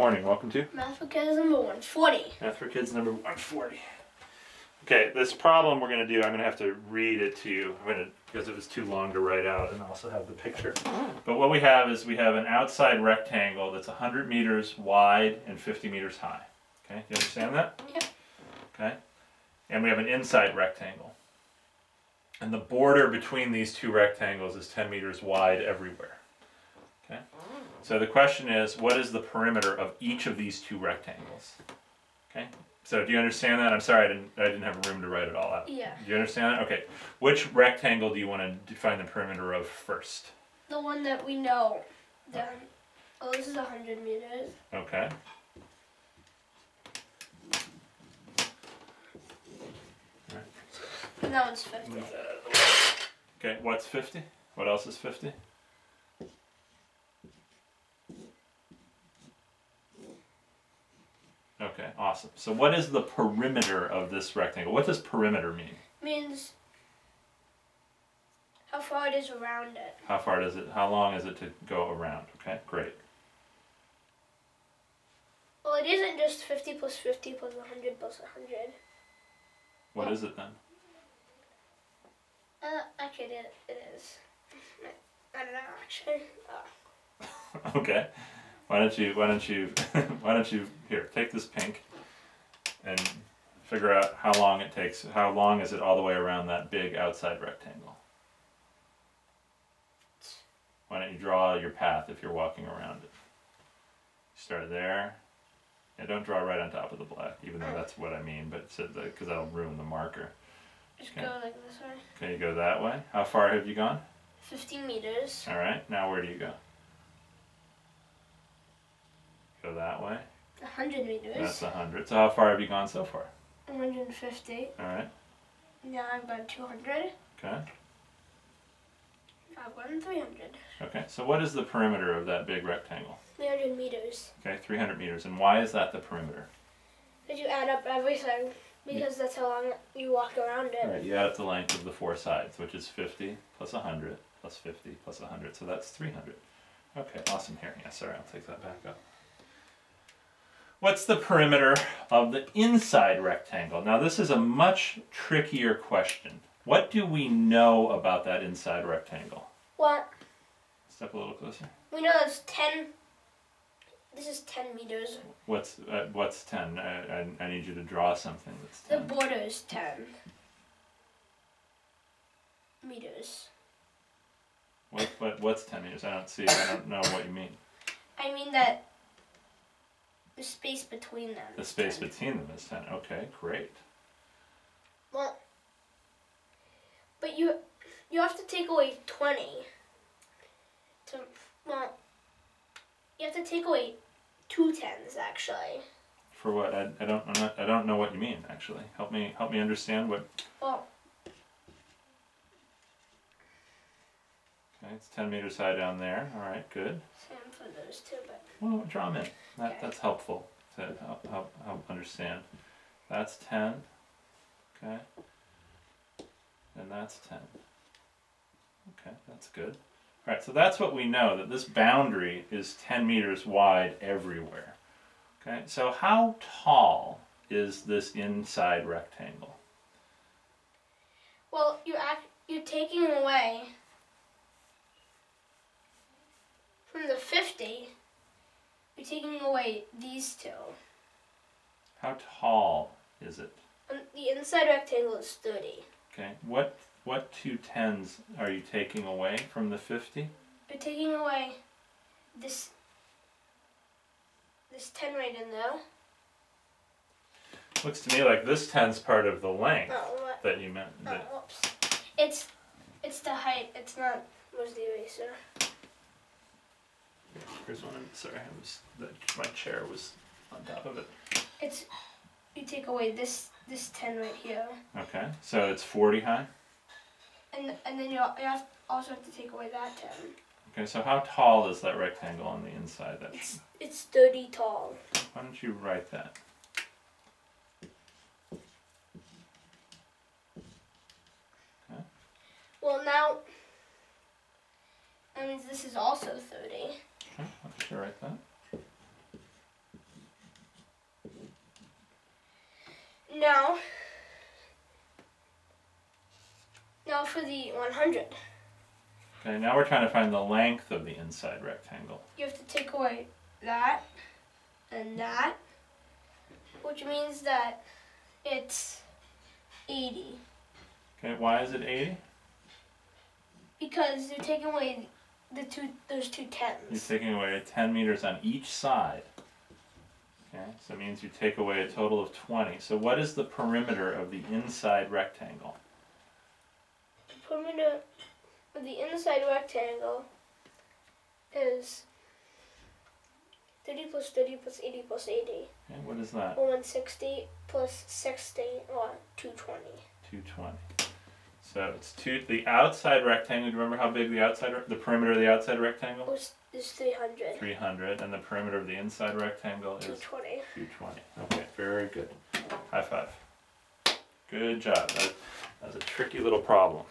Morning, welcome to MathForKids number 140. MathForKids number 140. Okay, this problem we're going to do, I'm going to have to read it to you because it was too long to write out and also have the picture. But what we have is we have an outside rectangle that's 100 meters wide and 50 meters high. Okay, you understand that? Yep. Okay, and we have an inside rectangle. And the border between these two rectangles is 10 meters wide everywhere. Okay, so the question is, what is the perimeter of each of these two rectangles? Okay, so do you understand that? I'm sorry, I didn't have room to write it all out. Yeah. Do you understand that? Okay, which rectangle do you want to define the perimeter of first? The one that we know. Oh, this is 100 meters. Okay. And that one's 50. Okay, what's 50? What else is 50? Okay, awesome. So what is the perimeter of this rectangle? What does perimeter mean? Means how far it is around it. How far does it, how long is it to go around? Okay, great. Well, it isn't just 50 plus 50 plus 100 plus 100. What is it then? Actually, it is. I don't know, actually. Okay. Why don't you, here, take this pink and figure out how long it takes, how long is it all the way around that big outside rectangle? Why don't you draw your path if you're walking around it? Start there. Yeah, don't draw right on top of the black, even though that's what I mean, but because that'll ruin the marker. Just go like this way. Okay, you go that way. How far have you gone? 50 meters. All right, now where do you go? Go that way. 100 meters. That's 100. So how far have you gone so far? 150. All right. Now I've gone 200. Okay. I've gone 300. Okay, so what is the perimeter of that big rectangle? 300 meters. Okay, 300 meters. And why is that the perimeter? Did you add up everything? Because that's how long you walk around it. All right, you add up the length of the four sides, which is 50 plus 100 plus 50 plus 100. So that's 300. Okay, awesome. Here, yeah, sorry, I'll take that back up. What's the perimeter of the inside rectangle? Now this is a much trickier question. What do we know about that inside rectangle? What? Step a little closer. We know it's 10. This is 10 meters. What's 10? I need you to draw something that's 10. The border is 10 meters. What's 10 meters? I don't know what you mean. I mean that the space between them. The space between them is 10. Okay, great. Well, but you have to take away 20. You have to take away 2 10s actually. For what? I don't know what you mean actually. Help me understand what. Well. Okay, it's 10 meters high down there. All right, good. Same for those two, but. Well, draw them in. Okay. That's helpful to help understand. That's 10. Okay. And that's 10. Okay, that's good. All right, so that's what we know, that this boundary is 10 meters wide everywhere. Okay, so how tall is this inside rectangle? Well, you're taking away from the 50. You're taking away these two. How tall is it? The inside rectangle is 30. Okay, what 2 10s are you taking away from the 50? You're taking away this 10 right in there. Looks to me like this 10's part of the length what? that you meant. Whoops. It's the height. It's not. Where's the eraser? Here's one. Sorry, my chair was on top of it. You take away this 10 right here. Okay, so it's 40 high. And then you also have to take away that 10. Okay, so how tall is that rectangle on the inside? It's 30 tall. Why don't you write that? Okay. Well, now that means this is also 30. Okay, why don't you write that? Now for the 100. Okay, now we're trying to find the length of the inside rectangle. You have to take away that and that, which means that it's 80. Okay, why is it 80? Because you're taking away those two tens. You're taking away 10 meters on each side. Okay, so it means you take away a total of 20. So what is the perimeter of the inside rectangle? The perimeter of the inside rectangle is 30 plus 30 plus 80 plus 80. Okay, what is that? 160 plus 60, or 220. 220. So it's the outside rectangle. Do you remember how big the perimeter of the outside rectangle? Is 300. 300, and the perimeter of the inside rectangle is 220. 220. Okay, very good. High five. Good job. That was a tricky little problem.